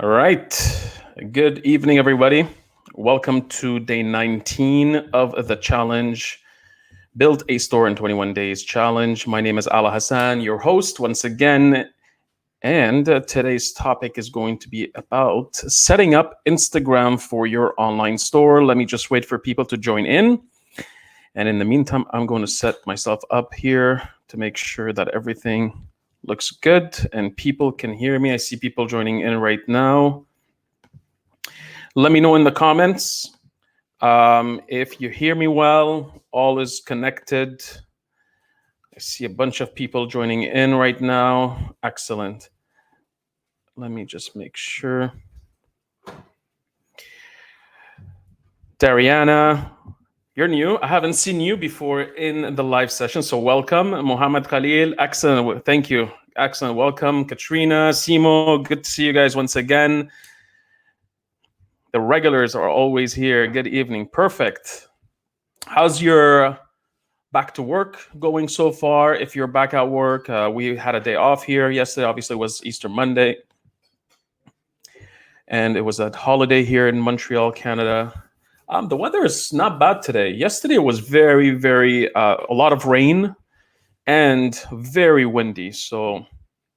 All right. Good evening, everybody. Welcome to day 19 of the challenge, Build a Store in 21 Days challenge. My name is Alaa Hassan, your host once again. And today's topic is going to be about setting up Instagram for your online store. Let me just wait for people to join in. And in the meantime, I'm going to set myself up here to make sure that everything looks good and people can hear me. I see people joining in right now. Let me know in the comments if you hear me well, all is connected. I see a bunch of people joining in right now. Excellent. Let me just make sure. Dariana, you're new. I haven't seen you before in the live session, so welcome. Mohammed Khalil, excellent. Thank you. Excellent. Welcome. Katrina, Simo, good to see you guys once again. The regulars are always here. Good evening. Perfect. How's your back to work going so far? If you're back at work, we had a day off here. Yesterday, obviously, was Easter Monday. And it was a holiday here in Montreal, Canada. The weather is not bad today. Yesterday was very, a lot of rain and very windy. So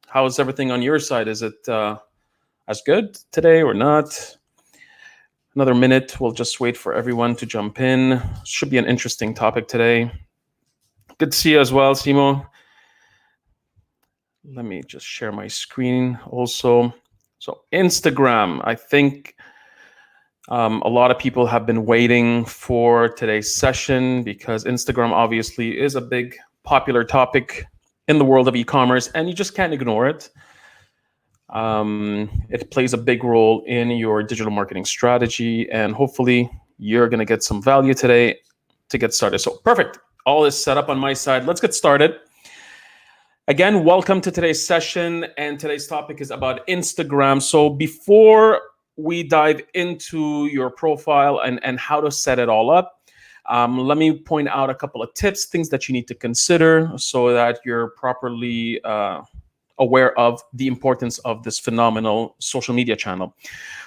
how's everything on your side? Is it as good today or not? Another minute. We'll just wait for everyone to jump in. Should be an interesting topic today. Good to see you as well, Simo. Let me just share my screen also. So Instagram, I think a lot of people have been waiting for today's session because Instagram obviously is a big popular topic in the world of e-commerce and you just can't ignore it. It plays a big role in your digital marketing strategy, and hopefully you're going to get some value today to get started. So perfect. All is set up on my side. Let's get started. Again, welcome to today's session, and today's topic is about Instagram. So before we dive into your profile and how to set it all up, let me point out a couple of tips, things that you need to consider so that you're properly aware of the importance of this phenomenal social media channel.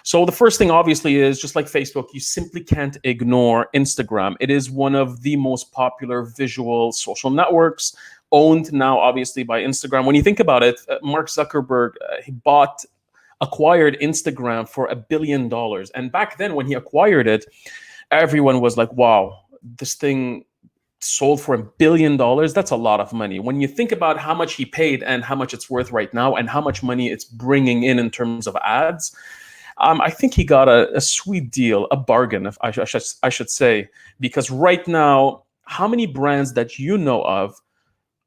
So the first thing obviously is, just like Facebook, you simply can't ignore Instagram. It is one of the most popular visual social networks, owned now obviously by Instagram. When you think about it, Mark Zuckerberg, he acquired Instagram for $1 billion. And back then when he acquired it, everyone was like, wow, this thing sold for $1 billion. That's a lot of money. When you think about how much he paid and how much it's worth right now and how much money it's bringing in terms of ads, I think he got a sweet deal, a bargain, if I should say, because right now, how many brands that you know of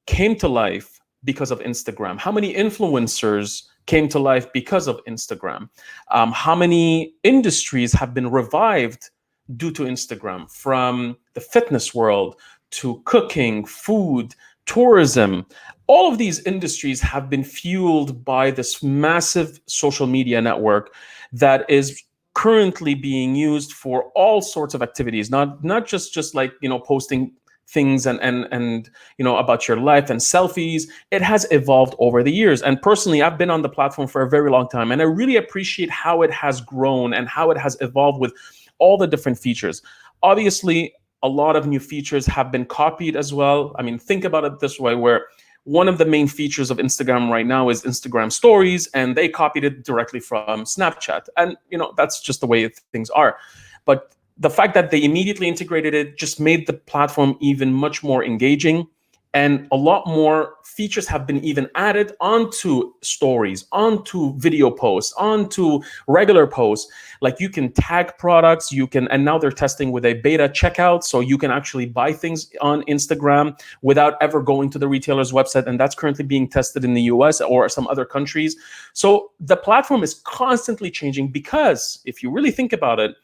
came to life because of Instagram? How many influencers came to life because of Instagram? How many industries have been revived due to Instagram, from the fitness world to cooking, food, tourism? All of these industries have been fueled by this massive social media network that is currently being used for all sorts of activities, not just like, posting things and about your life and selfies. It has evolved over the years. And personally, I've been on the platform for a very long time, and I really appreciate how it has grown and how it has evolved with all the different features. Obviously, a lot of new features have been copied as well. I mean, think about it this way, where one of the main features of Instagram right now is Instagram stories, and they copied it directly from Snapchat. And, that's just the way things are. But the fact that they immediately integrated it just made the platform even much more engaging. And a lot more features have been even added onto stories, onto video posts, onto regular posts. Like you can tag products, and now they're testing with a beta checkout. So you can actually buy things on Instagram without ever going to the retailer's website. And that's currently being tested in the US or some other countries. So the platform is constantly changing because if you really think about it,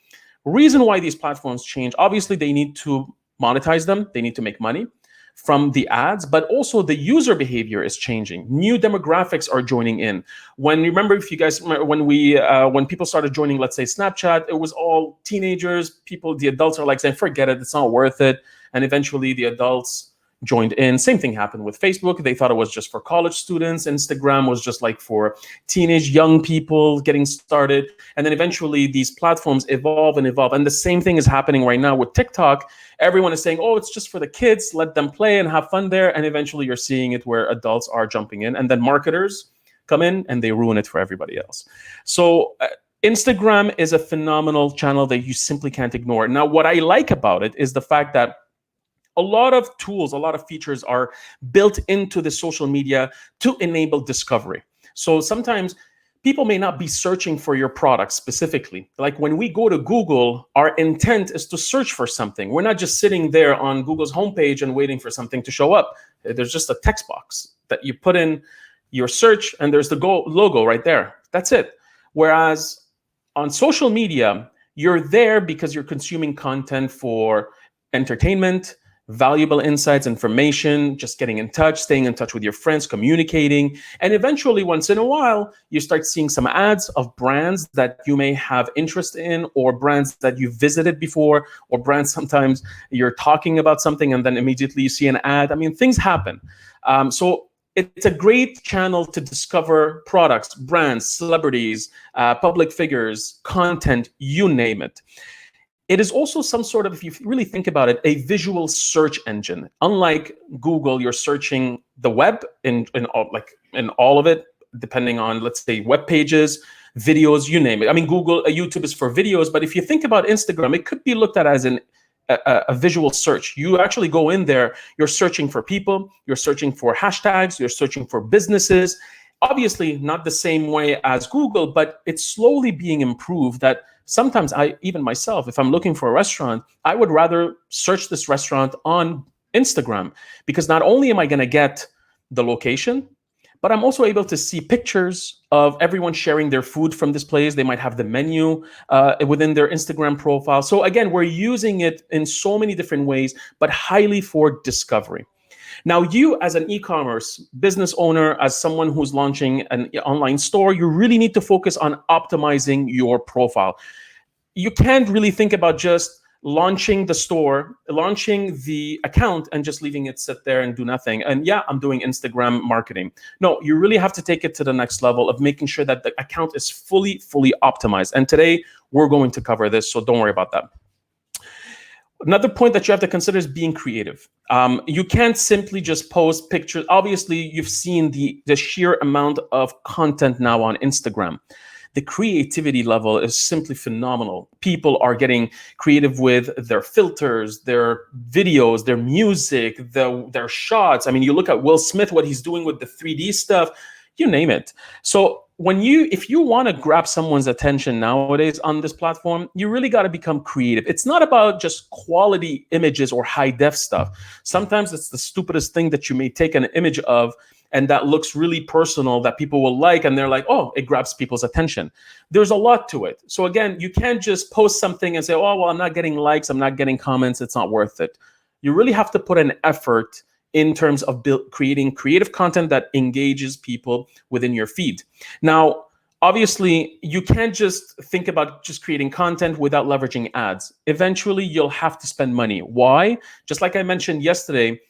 reason why these platforms change, obviously they need to monetize them. They need to make money from the ads, but also the user behavior is changing. New demographics are joining in. If you guys remember, when people started joining, let's say Snapchat, it was all teenagers. The adults are like saying, forget it, it's not worth it. And eventually the adults joined in. Same thing happened with Facebook. They thought it was just for college students. Instagram was just like for teenage young people getting started. And then eventually these platforms evolve and evolve. And the same thing is happening right now with TikTok. Everyone is saying, oh, it's just for the kids. Let them play and have fun there. And eventually you're seeing it where adults are jumping in. And then marketers come in and they ruin it for everybody else. So Instagram is a phenomenal channel that you simply can't ignore. Now, what I like about it is the fact that a lot of tools, a lot of features are built into the social media to enable discovery. So sometimes people may not be searching for your product specifically. Like when we go to Google, our intent is to search for something. We're not just sitting there on Google's homepage and waiting for something to show up. There's just a text box that you put in your search and there's the logo right there. That's it. Whereas on social media, you're there because you're consuming content for entertainment, valuable insights, information, just getting in touch, staying in touch with your friends, communicating. And eventually, once in a while, you start seeing some ads of brands that you may have interest in, or brands that you've visited before, or brands sometimes you're talking about something and then immediately you see an ad. I mean, things happen. So it's a great channel to discover products, brands, celebrities, public figures, content, you name it. It is also some sort of, if you really think about it, a visual search engine. Unlike Google, you're searching the web in all of it, depending on, let's say, web pages, videos, you name it. I mean, YouTube is for videos, but if you think about Instagram, it could be looked at as a visual search. You actually go in there, you're searching for people, you're searching for hashtags, you're searching for businesses. Obviously not the same way as Google, but it's slowly being improved that sometimes even myself, if I'm looking for a restaurant, I would rather search this restaurant on Instagram, because not only am I going to get the location, but I'm also able to see pictures of everyone sharing their food from this place. They might have the menu within their Instagram profile. So again, we're using it in so many different ways, but highly for discovery. Now, you as an e-commerce business owner, as someone who's launching an online store, you really need to focus on optimizing your profile. You can't really think about just launching the store, launching the account, and just leaving it sit there and do nothing. And yeah, I'm doing Instagram marketing. No, you really have to take it to the next level of making sure that the account is fully optimized. And today we're going to cover this, so don't worry about that. Another point that you have to consider is being creative. You can't simply just post pictures. Obviously, you've seen the sheer amount of content now on Instagram. The creativity level is simply phenomenal. People are getting creative with their filters, their videos, their music, their shots. I mean, you look at Will Smith, what he's doing with the 3D stuff, you name it. So if you want to grab someone's attention nowadays on this platform, you really got to become creative. It's not about just quality images or high def stuff. Sometimes it's the stupidest thing that you may take an image of and that looks really personal that people will like, and they're like, oh, it grabs people's attention. There's a lot to it. So again, you can't just post something and say, oh, well, I'm not getting likes, I'm not getting comments, it's not worth it. You really have to put an effort in terms of creating creative content that engages people within your feed. Now, obviously, you can't just think about just creating content without leveraging ads. Eventually, you'll have to spend money. Why? Just like I mentioned yesterday,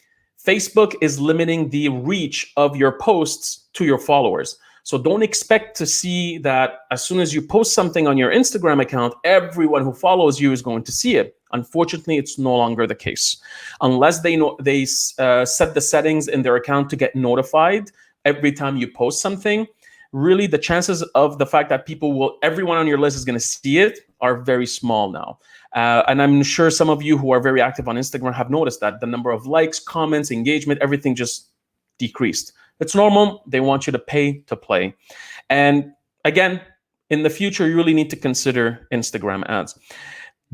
Facebook is limiting the reach of your posts to your followers. So don't expect to see that as soon as you post something on your Instagram account, everyone who follows you is going to see it. Unfortunately, it's no longer the case. Unless they set the settings in their account to get notified every time you post something, really the chances of the fact that everyone on your list is going to see it are very small now. And I'm sure some of you who are very active on Instagram have noticed that the number of likes, comments, engagement, everything just decreased. It's normal. They want you to pay to play. And again, in the future, you really need to consider Instagram ads.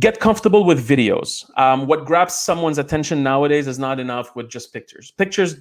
Get comfortable with videos. What grabs someone's attention nowadays is not enough with just pictures. Pictures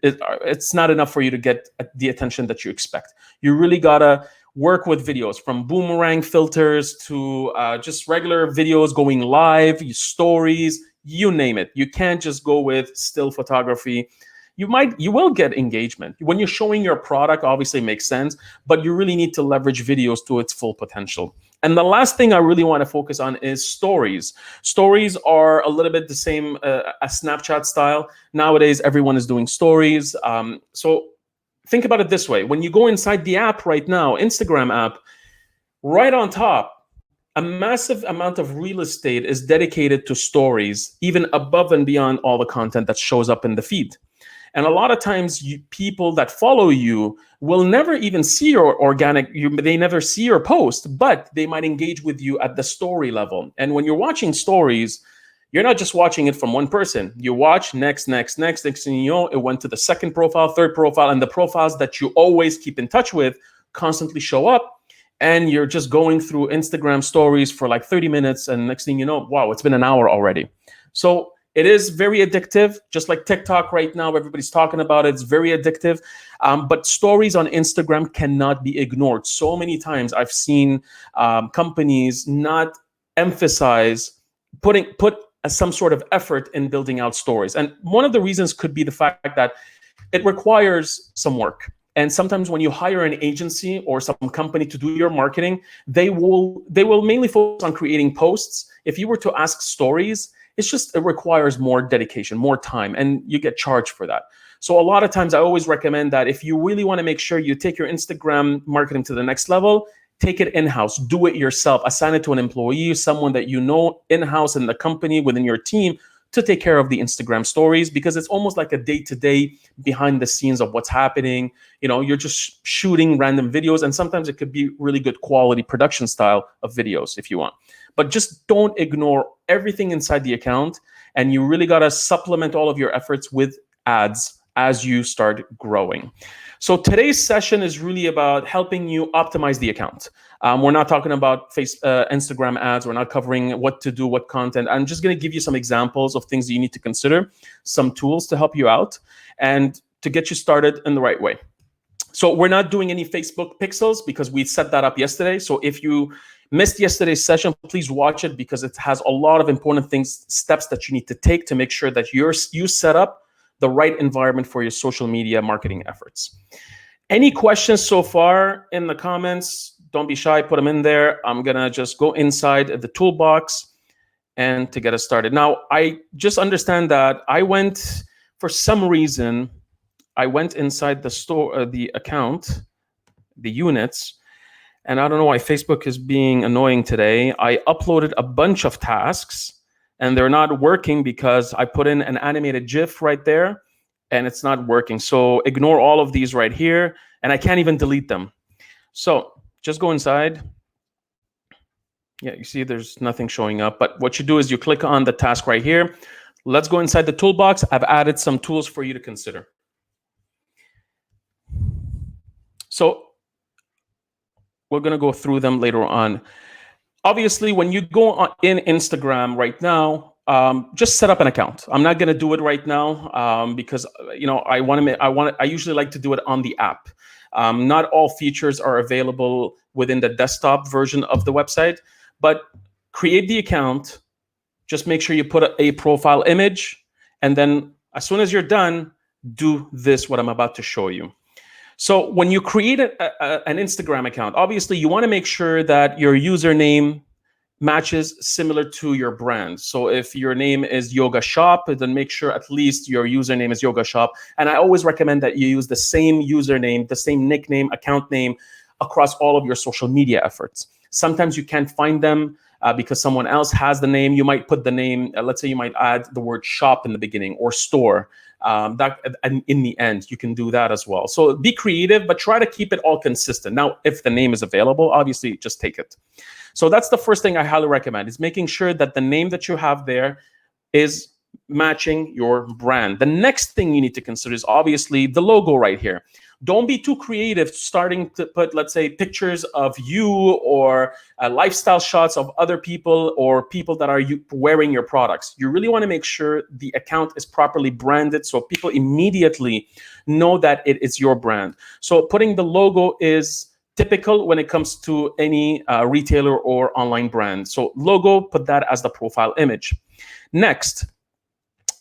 it's not enough for you to get the attention that you expect. You really gotta work with videos, from boomerang filters to just regular videos going live, stories, you name it. You can't just go with still photography. you will get engagement. When you're showing your product, obviously it makes sense, but you really need to leverage videos to its full potential. And the last thing I really want to focus on is stories. Stories are a little bit the same as Snapchat style. Nowadays, everyone is doing stories. So think about it this way. When you go inside the app right now, Instagram app, right on top, a massive amount of real estate is dedicated to stories, even above and beyond all the content that shows up in the feed. And a lot of times people that follow you will never even see your they never see your post, but they might engage with you at the story level. And when you're watching stories, you're not just watching it from one person. You watch next. Next thing you know, it went to the second profile, third profile, and the profiles that you always keep in touch with constantly show up. And you're just going through Instagram stories for like 30 minutes. And next thing you know, wow, it's been an hour already. So it is very addictive, just like TikTok right now. Everybody's talking about it. It's very addictive. But stories on Instagram cannot be ignored. So many times I've seen companies not emphasize put some sort of effort in building out stories. And one of the reasons could be the fact that it requires some work. And sometimes when you hire an agency or some company to do your marketing, they will mainly focus on creating posts. If you were to ask stories, it requires more dedication, more time, and you get charged for that. So a lot of times I always recommend that if you really want to make sure you take your Instagram marketing to the next level, take it in-house, do it yourself, assign it to an employee, someone that you know in-house in the company, within your team, to take care of the Instagram stories, because it's almost like a day-to-day behind the scenes of what's happening. You know, you're just shooting random videos, and sometimes it could be really good quality production style of videos if you want. But just don't ignore everything inside the account, and you really got to supplement all of your efforts with ads as you start growing. So today's session is really about helping you optimize the account. We're not talking about Instagram ads. We're not covering what to do, what content. I'm just going to give you some examples of things that you need to consider, some tools to help you out, and to get you started in the right way. So we're not doing any Facebook pixels because we set that up yesterday. So if you missed yesterday's session, please watch it, because it has a lot of important steps that you need to take to make sure that you set up the right environment for your social media marketing efforts. Any questions so far in the comments? Don't be shy, put them in there. I'm gonna just go inside the toolbox and to get us started. Now, I just understand that for some reason, I went inside the store, the account, the units, and I don't know why Facebook is being annoying today. I uploaded a bunch of tasks, and they're not working because I put in an animated GIF right there, and it's not working. So ignore all of these right here, and I can't even delete them. So just go inside. Yeah, you see there's nothing showing up, but what you do is you click on the task right here. Let's go inside the toolbox. I've added some tools for you to consider. So we're gonna go through them later on. Obviously, when you go in Instagram right now, just set up an account. I'm not going to do it right now because I usually like to do it on the app. Not all features are available within the desktop version of the website, but create the account. Just make sure you put a profile image, and then as soon as you're done, do what I'm about to show you. So when you create an Instagram account, obviously you want to make sure that your username matches similar to your brand. So if your name is Yoga Shop, then make sure at least your username is Yoga Shop. And I always recommend that you use the same username, the same nickname, account name across all of your social media efforts. Sometimes you can't find them because someone else has the name. You might put the name, let's say you might add the word shop in the beginning or store. That in the end, you can do that as well. So be creative, but try to keep it all consistent. Now, if the name is available, obviously just take it. So that's the first thing I highly recommend, is making sure that the name that you have there is matching your brand. The next thing you need to consider is obviously the logo right here. Don't be too creative starting to put, let's say, pictures of you or lifestyle shots of other people or people that are wearing your products. You really want to make sure the account is properly branded so people immediately know that it is your brand. So putting the logo is typical when it comes to any retailer or online brand. So logo, put that as the profile image. Next,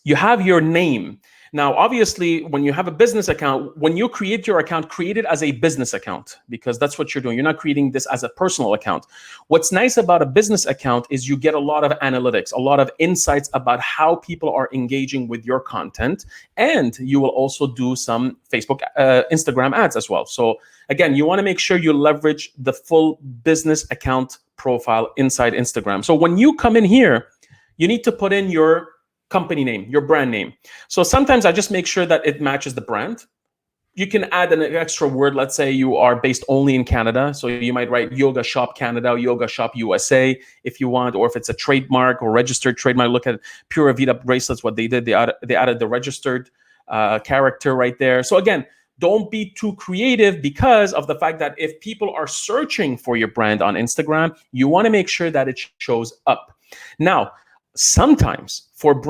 you have your name. Now, obviously, when you have a business account, when you create your account, create it as a business account, because that's what you're doing. You're not creating this as a personal account. What's nice about a business account is you get a lot of analytics, a lot of insights about how people are engaging with your content. And you will also do some Facebook, Instagram ads as well. So again, you want to make sure you leverage the full business account profile inside Instagram. So when you come in here, you need to put in your company name, your brand name. So sometimes I just make sure that it matches the brand. You can add an extra word. Let's say you are based only in Canada. So you might write Yoga Shop Canada, Yoga Shop USA if you want, or if it's a trademark or registered trademark. Look at Pura Vida bracelets, what they did. They added the registered character right there. So again, don't be too creative because of the fact that if people are searching for your brand on Instagram, you want to make sure that it shows up. Now, sometimes for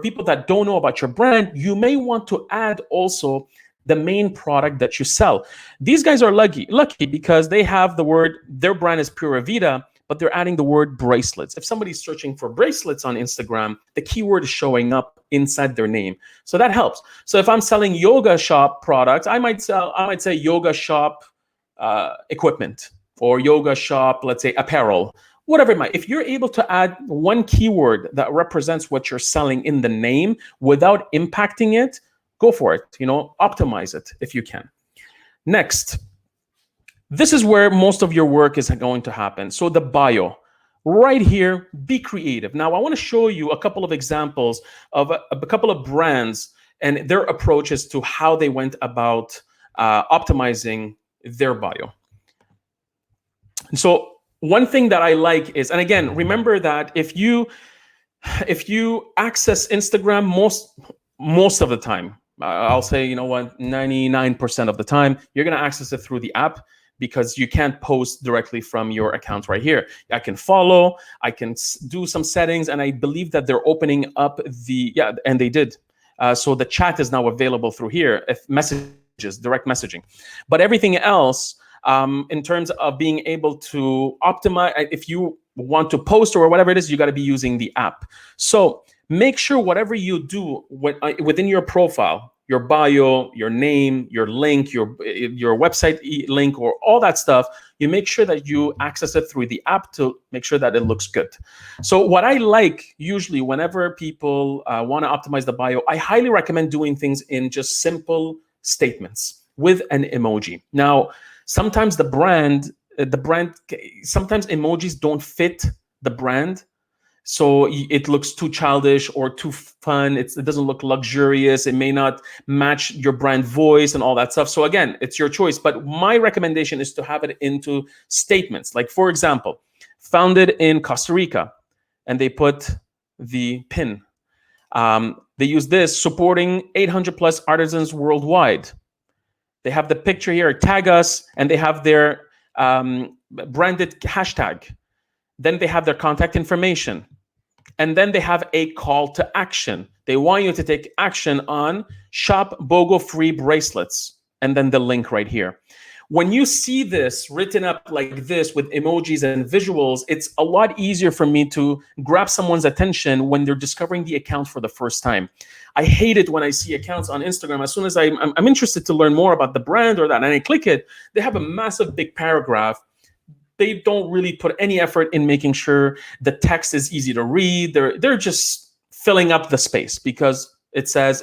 people that don't know about your brand, you may want to add also the main product that you sell. These guys are lucky because they have the word, their brand is Pura Vida, but they're adding the word bracelets. If somebody's searching for bracelets on Instagram, the keyword is showing up inside their name. So that helps. So if I'm selling yoga shop products, I might say yoga shop equipment, or yoga shop, let's say apparel, whatever it might. If you're able to add one keyword that represents what you're selling in the name without impacting it, go for it. Optimize it if you can. Next, this is where most of your work is going to happen. So the bio, right here, be creative. Now I want to show you a couple of examples of a couple of brands and their approaches to how they went about optimizing their bio. And so one thing that I like is, and again, remember that if you access Instagram most of the time, I'll say, 99% of the time, you're going to access it through the app, because you can't post directly from your account right here. I can follow, I can do some settings, and I believe that they're opening up and they did. So the chat is now available through here, if messages, direct messaging. But everything else, in terms of being able to optimize, if you want to post or whatever it is, you got to be using the app. So make sure whatever you do within your profile, your bio, your name, your link, your website link, or all that stuff, you make sure that you access it through the app to make sure that it looks good. So what I like usually whenever people want to optimize the bio, I highly recommend doing things in just simple statements with an emoji. Now, sometimes sometimes emojis don't fit the brand. So it looks too childish or too fun. It doesn't look luxurious. It may not match your brand voice and all that stuff. So again, it's your choice. But my recommendation is to have it into statements. Like, for example, founded in Costa Rica, and they put the pin. They use this, supporting 800 plus artisans worldwide. They have the picture here, tag us, and they have their branded hashtag. Then they have their contact information. And then they have a call to action. They want you to take action on shop BOGO free bracelets. And then the link right here. When you see this written up like this with emojis and visuals, it's a lot easier for me to grab someone's attention when they're discovering the account for the first time. I hate it when I see accounts on Instagram. As soon as I'm interested to learn more about the brand or that, and I click it, they have a massive big paragraph. They don't really put any effort in making sure the text is easy to read. They're just filling up the space because it says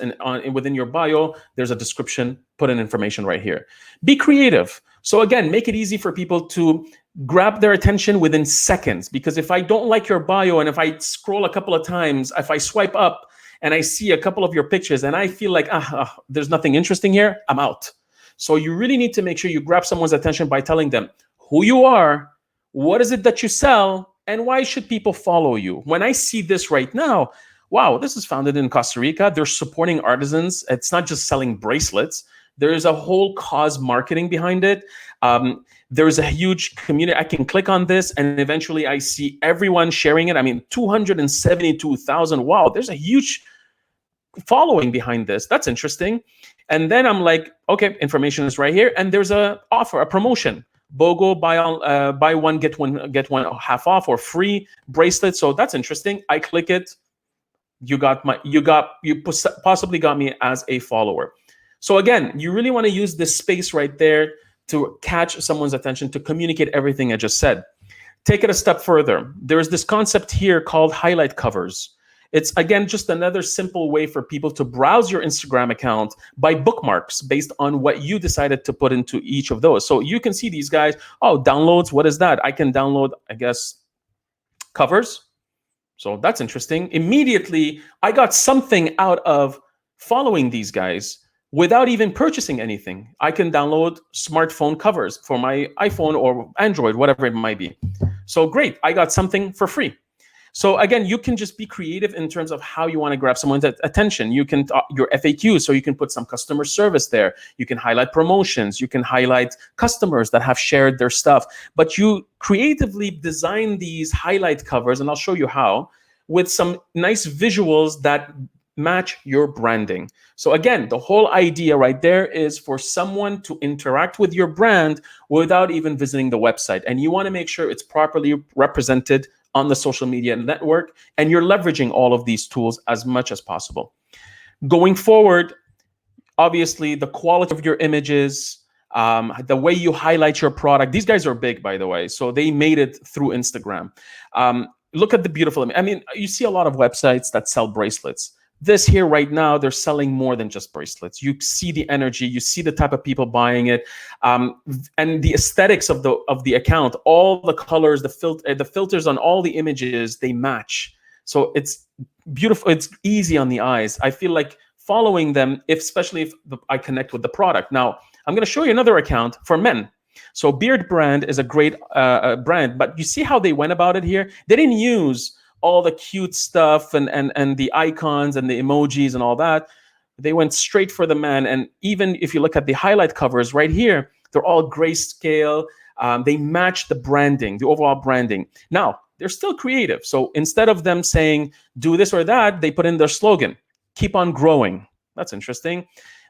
within your bio, there's a description, put in information right here. Be creative. So again, make it easy for people to grab their attention within seconds, because if I don't like your bio and if I scroll a couple of times, if I swipe up and I see a couple of your pictures and I feel like, there's nothing interesting here, I'm out. So you really need to make sure you grab someone's attention by telling them who you are, what is it that you sell, and why should people follow you? When I see this right now, wow, this is founded in Costa Rica. They're supporting artisans. It's not just selling bracelets. There's a whole cause marketing behind it. There's a huge community. I can click on this and eventually I see everyone sharing it. I mean, 272,000. Wow, there's a huge following behind this. That's interesting. And then I'm like, okay, information is right here. And there's a offer, a promotion. BOGO, buy one, get one half off or free bracelet. So that's interesting. I click it. possibly got me as a follower. So again, you really want to use this space right there to catch someone's attention, to communicate everything I just said. Take it a step further. There's this concept here called highlight covers. It's again just another simple way for people to browse your Instagram account by bookmarks based on what you decided to put into each of those. So you can see these guys, oh, downloads, what is that? I can download, I guess, covers. So that's interesting. Immediately, I got something out of following these guys without even purchasing anything. I can download smartphone covers for my iPhone or Android, whatever it might be. So great, I got something for free. So again, you can just be creative in terms of how you want to grab someone's attention. You can your FAQs, so you can put some customer service there. You can highlight promotions. You can highlight customers that have shared their stuff. But you creatively design these highlight covers, and I'll show you how, with some nice visuals that match your branding. So again, the whole idea right there is for someone to interact with your brand without even visiting the website. And you want to make sure it's properly represented on the social media network, and you're leveraging all of these tools as much as possible. Going forward, obviously, the quality of your images, the way you highlight your product. These guys are big, by the way, so they made it through Instagram. Look at the beautiful, I mean, you see a lot of websites that sell bracelets. This here right now, they're selling more than just bracelets. You see the energy, you see the type of people buying it, and the aesthetics of the account. All the colors, the filters on all the images, they match. So it's beautiful. It's easy on the eyes. I feel like following them, especially if I connect with the product. Now, I'm going to show you another account for men. So Beard Brand is a great brand, but you see how they went about it here? They didn't use all the cute stuff and the icons and the emojis and all that. They went straight for the man. And even if you look at the highlight covers right here, they're all grayscale. They match the branding, the overall branding. Now, they're still creative. So instead of them saying, do this or that, they put in their slogan, keep on growing. That's interesting.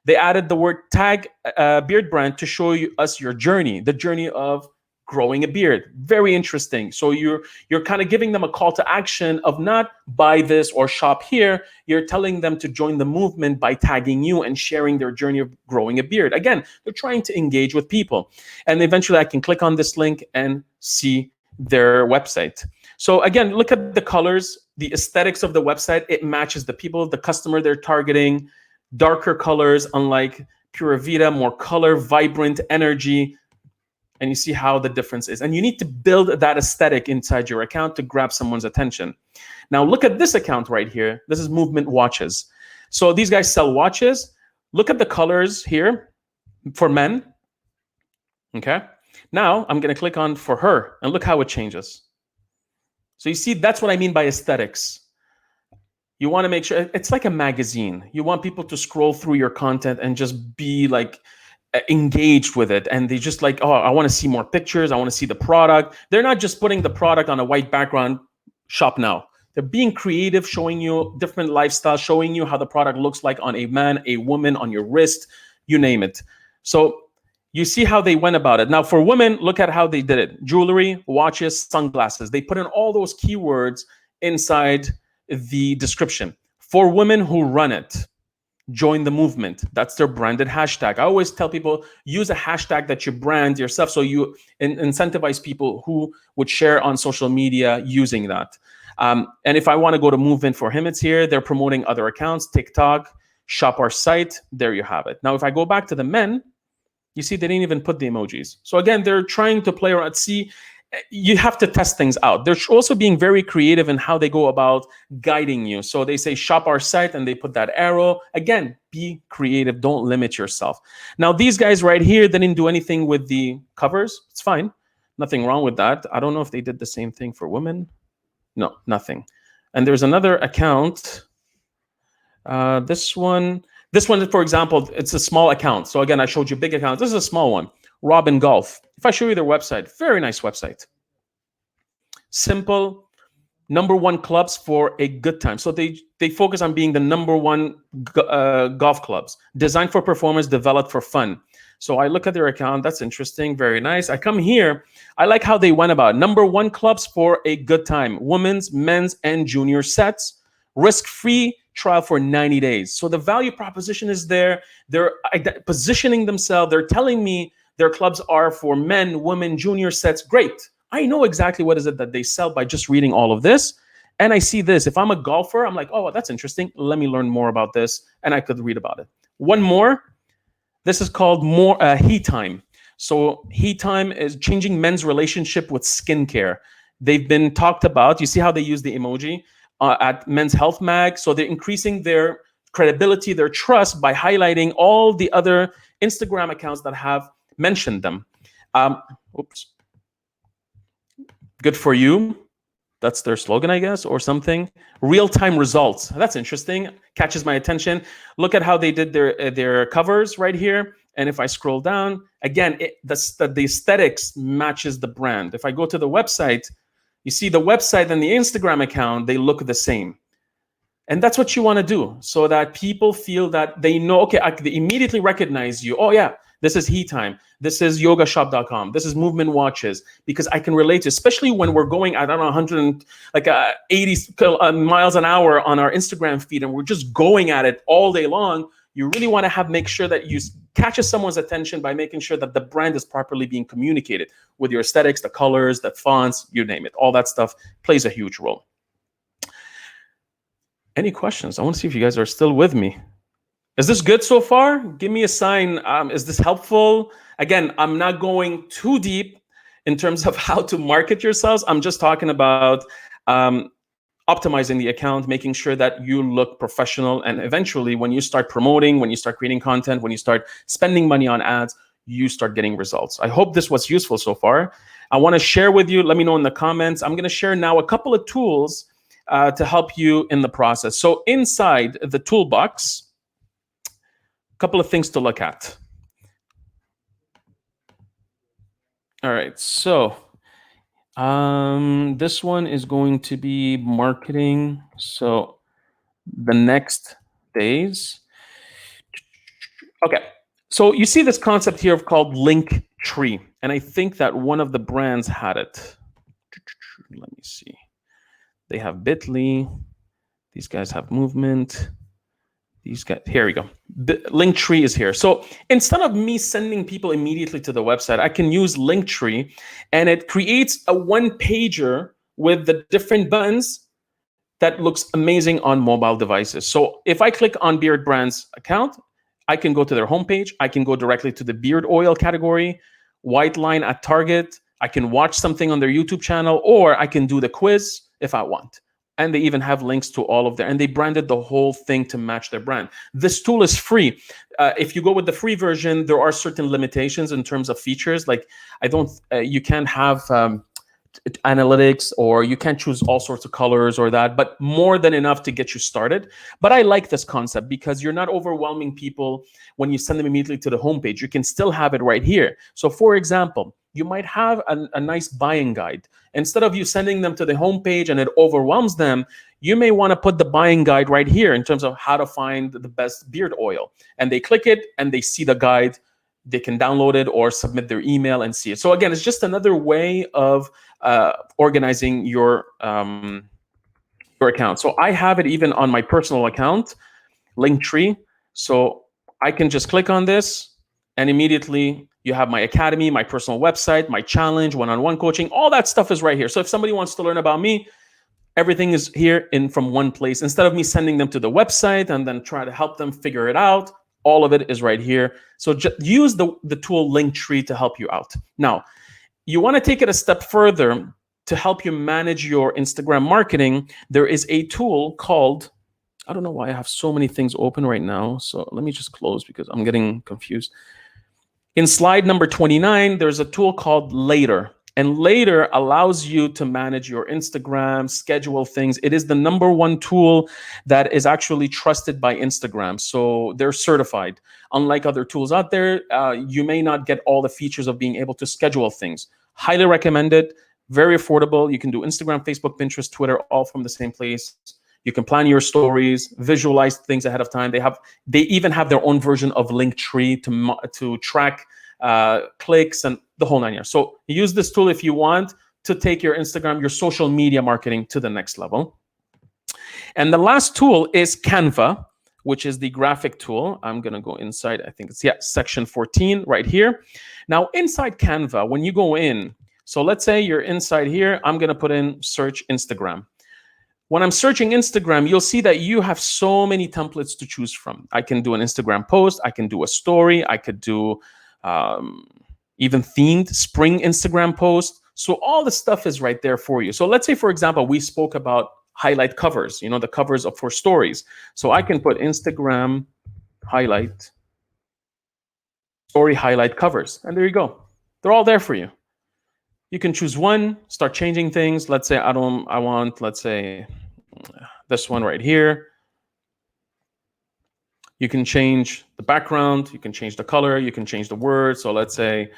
They added the word tag Beard Brand to show us your journey, the journey of growing a beard. Very interesting. So you're kind of giving them a call to action of not buy this or shop here. You're telling them to join the movement by tagging you and sharing their journey of growing a beard. Again, they're trying to engage with people. And eventually I can click on this link and see their website. So again, look at the colors, the aesthetics of the website. It matches the people, the customer they're targeting. Darker colors, unlike Pura Vida, more color, vibrant energy. And you see how the difference is. And you need to build that aesthetic inside your account to grab someone's attention. Now look at this account right here. This is Movement Watches. So these guys sell watches. Look at the colors here for men. Okay. Now I'm going to click on for her and look how it changes. So you see, that's what I mean by aesthetics. You want to make sure it's like a magazine. You want people to scroll through your content and just be like engaged with it, and they just like, oh, I want to see more pictures, I want to see the product. They're not just putting the product on a white background, shop now. They're being creative, showing you different lifestyles, showing you how the product looks like on a man, a woman, on your wrist, you name it. So you see how they went about it. Now for women, look at how they did it. Jewelry, watches, sunglasses. They put in all those keywords inside the description. For women who run it, join the movement. That's their branded hashtag. I always tell people, use a hashtag that you brand yourself, so you incentivize people who would share on social media using that. And if I want to go to movement for him, it's here. They're promoting other accounts, TikTok, shop our site. There you have it. Now, if I go back to the men, you see they didn't even put the emojis. So again, they're trying to play around. See, you have to test things out. They're also being very creative in how they go about guiding you. So they say shop our site and they put that arrow. Again, be creative. Don't limit yourself. Now, these guys right here, they didn't do anything with the covers. It's fine. Nothing wrong with that. I don't know if they did the same thing for women. No, nothing. And there's another account. This one, for example, it's a small account. So again, I showed you big accounts. This is a small one. Robin Golf. If I show you their website, very nice website. Simple, #1 clubs for a good time. So they focus on being the #1 golf clubs. Designed for performance, developed for fun. So I look at their account. That's interesting. Very nice. I come here. I like how they went about it. #1 clubs for a good time. Women's, men's, and junior sets. risk-free trial for 90 days. So the value proposition is there. They're positioning themselves. They're telling me their clubs are for men, women, junior sets. Great. I know exactly what is it that they sell by just reading all of this. And I see this. If I'm a golfer, I'm like, oh, that's interesting. Let me learn more about this. And I could read about it. One more. This is called Heat Time. So Heat Time is changing men's relationship with skincare. They've been talked about. You see how they use the emoji at Men's Health Mag. So they're increasing their credibility, their trust by highlighting all the other Instagram accounts that have mentioned them. Oops. Good for you. That's their slogan, I guess, or something. Real-time results. That's interesting. Catches my attention. Look at how they did their covers right here. And if I scroll down, again, the aesthetics matches the brand. If I go to the website, you see the website and the Instagram account, they look the same. And that's what you want to do so that people feel that they know, okay, they immediately recognize you. Oh, yeah, this is Heat Time. This is yogashop.com. This is Movement Watches, because I can relate to, especially when we're going, I don't know, 80 miles an hour on our Instagram feed, and we're just going at it all day long. You really want to make sure that you catches someone's attention by making sure that the brand is properly being communicated with your aesthetics, the colors, the fonts, you name it. All that stuff plays a huge role. Any questions? I want to see if you guys are still with me. Is this good so far? Give me a sign. Is this helpful? Again, I'm not going too deep in terms of how to market yourselves. I'm just talking about optimizing the account, making sure that you look professional. And eventually, when you start promoting, when you start creating content, when you start spending money on ads, you start getting results. I hope this was useful so far. I want to share with you. Let me know in the comments. I'm going to share now a couple of tools to help you in the process. So inside the toolbox, a couple of things to look at. All right, so this one is going to be marketing. So the next days. Okay, so you see this concept here called link tree. And I think that one of the brands had it. Let me see. They have Bit.ly. These guys have Movement. These guys, here we go. The Linktree is here. So instead of me sending people immediately to the website, I can use Linktree, and it creates a one-pager with the different buttons that looks amazing on mobile devices. So if I click on Beard Brand's account, I can go to their homepage. I can go directly to the beard oil category, white line at Target. I can watch something on their YouTube channel, or I can do the quiz if I want. And they even have links to all of their, and they branded the whole thing to match their brand. This tool is free. If you go with the free version, there are certain limitations in terms of features. Like you can't have analytics, or you can't choose all sorts of colors or that, but more than enough to get you started. But I like this concept because you're not overwhelming people when you send them immediately to the homepage. You can still have it right here. So for example, you might have a nice buying guide. Instead of you sending them to the homepage and it overwhelms them, you may want to put the buying guide right here in terms of how to find the best beard oil. And they click it and they see the guide. They can download it or submit their email and see it. So again, it's just another way of organizing your account. So I have it even on my personal account, Linktree. So I can just click on this, and immediately you have my academy, my personal website, my challenge, one-on-one coaching. All that stuff is right here. So if somebody wants to learn about me, everything is here from one place. Instead of me sending them to the website and then try to help them figure it out, all of it is right here. So just use the tool Linktree to help you out. Now, you want to take it a step further to help you manage your Instagram marketing. There is a tool called, I don't know why I have so many things open right now. So let me just close because I'm getting confused. In slide number 29, there's a tool called Later. And Later allows you to manage your Instagram, schedule things. It is the #1 tool that is actually trusted by Instagram. So they're certified. Unlike other tools out there, you may not get all the features of being able to schedule things. Highly recommend it. Very affordable. You can do Instagram, Facebook, Pinterest, Twitter, all from the same place. You can plan your stories, visualize things ahead of time. They even have their own version of Linktree to track clicks and the whole 9 yards. So use this tool if you want to take your Instagram, your social media marketing to the next level. And the last tool is Canva, which is the graphic tool. I'm going to go inside. I think it's, section 14 right here. Now, inside Canva, when you go in, so let's say you're inside here, I'm going to put in search Instagram. When I'm searching Instagram, you'll see that you have so many templates to choose from. I can do an Instagram post. I can do a story. I could do even themed spring Instagram post. So all the stuff is right there for you. So let's say, for example, we spoke about highlight covers, the covers for stories. So I can put Instagram highlight, story highlight covers. And there you go. They're all there for you. You can choose one, start changing things. Let's say I want, let's say this one right here. You can change the background, you can change the color, you can change the words. So let's say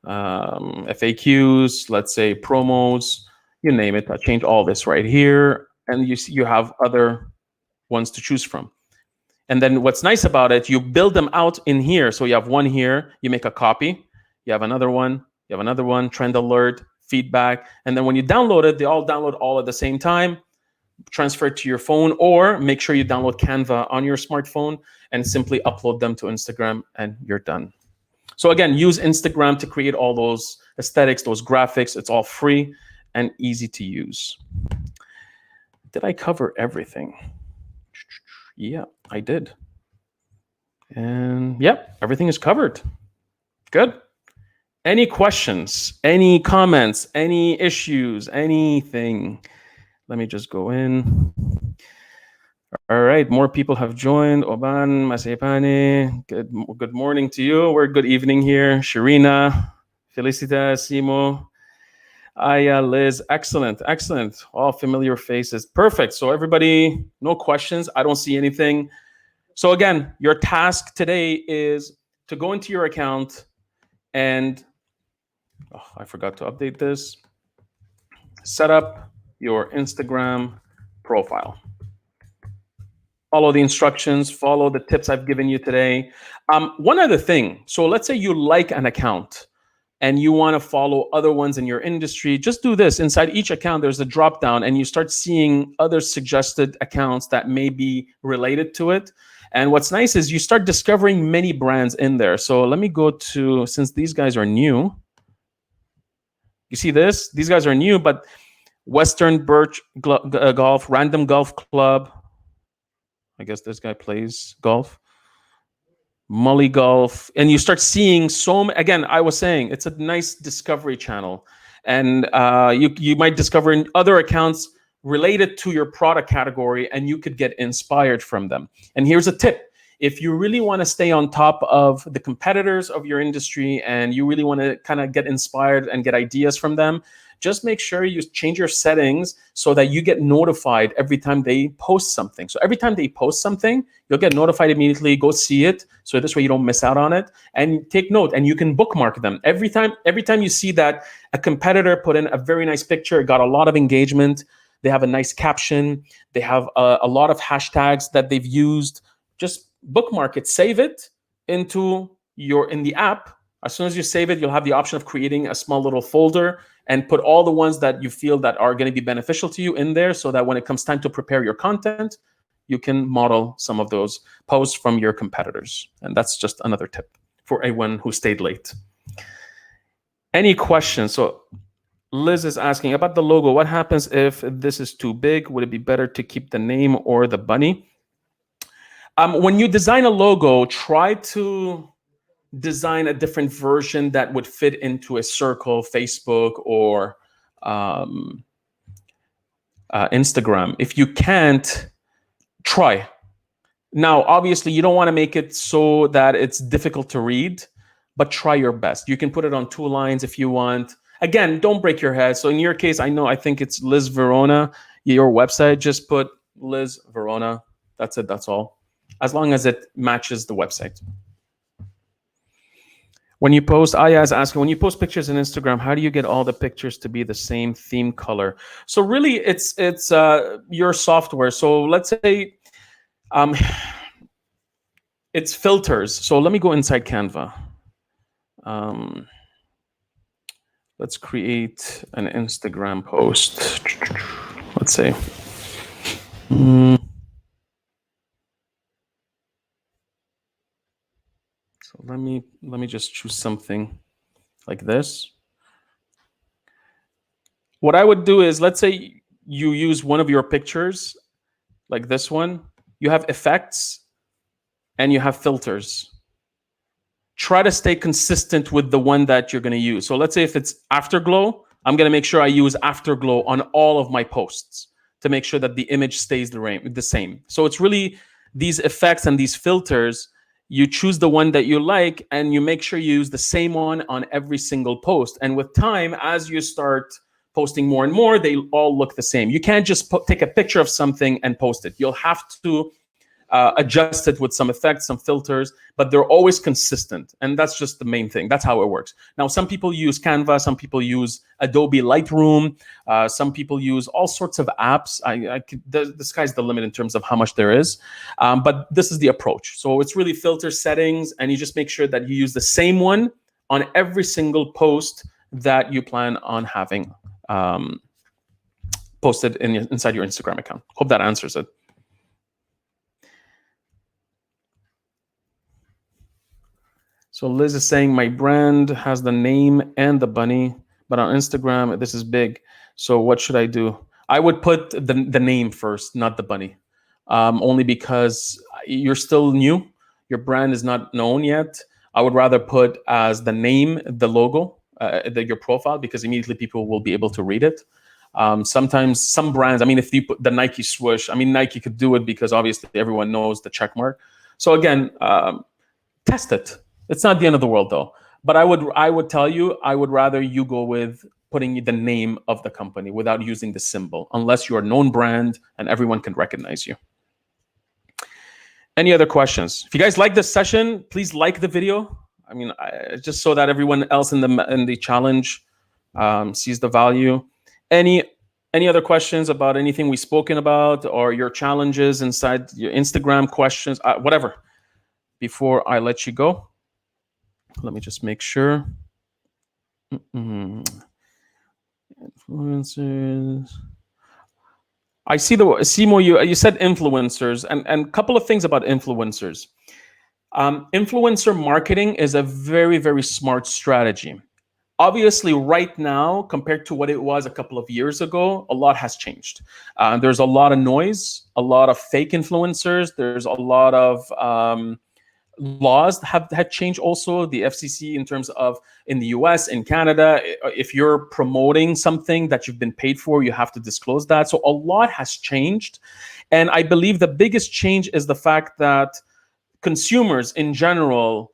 FAQs, let's say promos, you name it. I change all this right here. And you have other ones to choose from. And then what's nice about it, you build them out in here. So you have one here, you make a copy. You have another one, trend alert, feedback. And then when you download it, they all download all at the same time. Transfer it to your phone, or make sure you download Canva on your smartphone and simply upload them to Instagram, and you're done. So again, use Instagram to create all those aesthetics, those graphics. It's all free and easy to use. Did I cover everything? Yeah, I did. And yeah, everything is covered. Good. Any questions, any comments, any issues, anything? Let me just go in. All right, more people have joined. Oban, Masepane, good morning to you. We're good evening here. Sharina, Felicita, Simo, Aya, Liz, excellent. All familiar faces. Perfect. So everybody, no questions. I don't see anything. So again, your task today is to go into your account and, I forgot to update this. Set up your Instagram profile. Follow the instructions, follow the tips I've given you today. One other thing, so let's say you like an account and you want to follow other ones in your industry, just do this. Inside each account, there's a drop down and you start seeing other suggested accounts that may be related to it. And what's nice is you start discovering many brands in there. So let me go to, since these guys are new, you see this? These guys are new, but Western Birch Golf, Random Golf Club, I guess this guy plays golf. Mully Golf. And you start seeing again, I was saying, it's a nice discovery channel. And you might discover other accounts related to your product category, and you could get inspired from them. And here's a tip. If you really want to stay on top of the competitors of your industry and you really want to kind of get inspired and get ideas from them, just make sure you change your settings so that you get notified every time they post something. So every time they post something, you'll get notified immediately. Go see it. So this way you don't miss out on it. And take note, and you can bookmark them. Every time you see that a competitor put in a very nice picture, got a lot of engagement, they have a nice caption, they have a lot of hashtags that they've used, just bookmark it, save it in the app. As soon as you save it, you'll have the option of creating a small little folder and put all the ones that you feel that are going to be beneficial to you in there, so that when it comes time to prepare your content, you can model some of those posts from your competitors. And that's just another tip for anyone who stayed late. Any questions? So Liz is asking about the logo. What happens if this is too big? Would it be better to keep the name or the bunny? When you design a logo, try to design a different version that would fit into a circle, Facebook, or Instagram. If you can't, try. Now, obviously, you don't want to make it so that it's difficult to read, but try your best. You can put it on 2 lines if you want. Again, don't break your head. So in your case, I think it's Liz Verona, your website. Just put Liz Verona. That's it. That's all. As long as it matches the website. When you post, Aya is asking, when you post pictures on Instagram, how do you get all the pictures to be the same theme color? So really, it's your software. So let's say it's filters. So let me go inside Canva. Let's create an Instagram post. Let's say. let me just choose something like this. What I would do is, let's say you use one of your pictures, like this one. You have effects and you have filters. Try to stay consistent with the one that you're going to use. So let's say if it's afterglow, I'm going to make sure I use afterglow on all of my posts to make sure that the image stays the same. So it's really these effects and these filters. You choose the one that you like and you make sure you use the same one on every single post. And with time, as you start posting more and more, they all look the same. You can't just take a picture of something and post it. You'll have to adjust it with some effects, some filters, but they're always consistent. And that's just the main thing. That's how it works. Now, some people use Canva, some people use Adobe Lightroom, some people use all sorts of apps. The sky's the limit in terms of how much there is. But this is the approach. So it's really filter settings, and you just make sure that you use the same one on every single post that you plan on having posted inside your Instagram account. Hope that answers it. So Liz is saying my brand has the name and the bunny, but on Instagram, this is big. So what should I do? I would put the name first, not the bunny, only because you're still new. Your brand is not known yet. I would rather put as the name, the logo, your profile, because immediately people will be able to read it. Sometimes some brands, I mean, if you put the Nike swoosh, I mean, Nike could do it because obviously everyone knows the check mark. So again, test it. It's not the end of the world though. But I would tell you, I would rather you go with putting the name of the company without using the symbol, unless you're a known brand and everyone can recognize you. Any other questions? If you guys like this session, please like the video. I mean, just so that everyone else in the challenge sees the value. Any other questions about anything we've spoken about, or your challenges inside your Instagram questions, whatever, before I let you go? Let me just make sure. Influencers. I see Simo, you said influencers, and a couple of things about influencers. Influencer marketing is a very, very smart strategy. Obviously, right now, compared to what it was a couple of years ago, a lot has changed. There's a lot of noise, a lot of fake influencers. There's a lot of laws have changed also. The FCC, in terms of in the US, in Canada, if you're promoting something that you've been paid for, you have to disclose that. So a lot has changed. And I believe the biggest change is the fact that consumers in general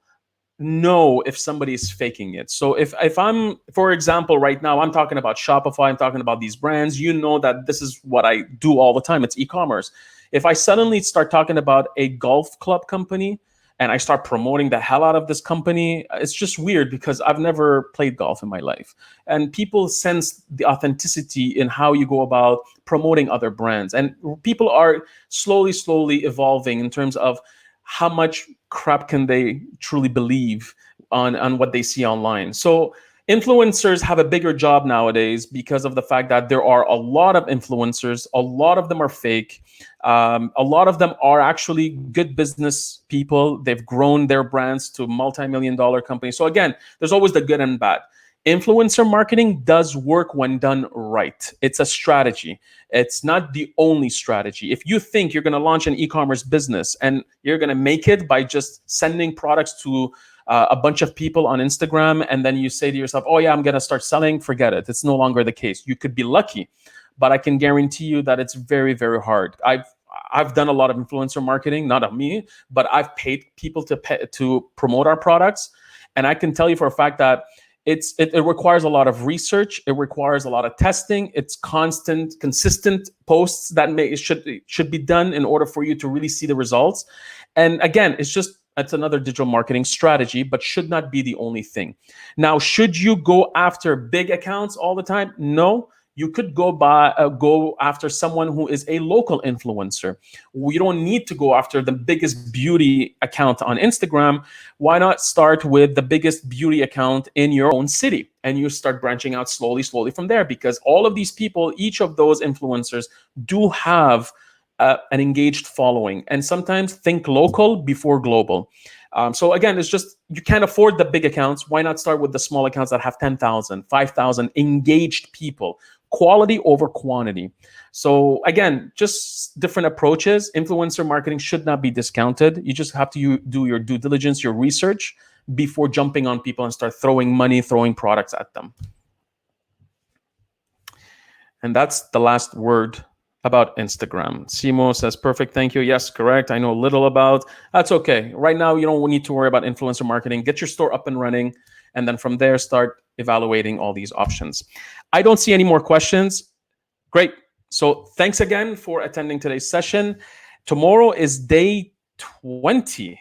know if somebody is faking it. So if I'm, for example, right now, I'm talking about Shopify, I'm talking about these brands, you know that this is what I do all the time. It's e-commerce. If I suddenly start talking about a golf club company, and I start promoting the hell out of this company, it's just weird because I've never played golf in my life. And people sense the authenticity in how you go about promoting other brands. And people are slowly evolving in terms of how much crap can they truly believe on what they see online. So influencers have a bigger job nowadays because of the fact that there are a lot of influencers. A lot of them are fake. A lot of them are actually good business people. They've grown their brands to multi-million-dollar companies. So again, there's always the good and bad. Influencer marketing does work when done right. It's a strategy. It's not the only strategy. If you think you're going to launch an e-commerce business and you're going to make it by just sending products to a bunch of people on Instagram, and then you say to yourself, oh yeah, I'm going to start selling, forget it. It's no longer the case. You could be lucky, but I can guarantee you that it's very, very hard. I've done a lot of influencer marketing, not of me, but I've paid people to promote our products. And I can tell you for a fact that it requires a lot of research. It requires a lot of testing. It's consistent posts that should be done in order for you to really see the results. And again, it's another digital marketing strategy, but should not be the only thing. Now, should you go after big accounts all the time? No. You could go after someone who is a local influencer. We don't need to go after the biggest beauty account on Instagram. Why not start with the biggest beauty account in your own city? And you start branching out slowly from there, because all of these people, each of those influencers do have an engaged following, and sometimes think local before global. So again, it's just, you can't afford the big accounts. Why not start with the small accounts that have 10,000, 5,000 engaged people? Quality over quantity. So again, just different approaches. Influencer marketing should not be discounted. You just have to do your due diligence, your research, before jumping on people and start throwing money, throwing products at them. And that's the last word about Instagram. Simo says, perfect, thank you. Yes, correct. I know a little about. That's okay. Right now, you don't need to worry about influencer marketing. Get your store up and running, and then from there, start evaluating all these options. I don't see any more questions. Great. So thanks again for attending today's session. Tomorrow is day 20.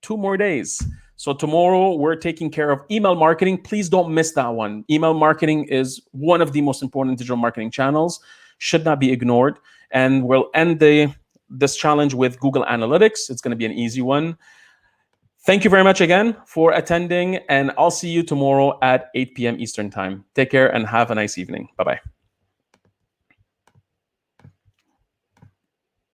2 more days. So tomorrow we're taking care of email marketing. Please don't miss that one. Email marketing is one of the most important digital marketing channels, should not be ignored. And we'll end this challenge with Google Analytics. It's going to be an easy one. Thank you very much again for attending, and I'll see you tomorrow at 8 p.m. Eastern Time. Take care and have a nice evening. Bye-bye.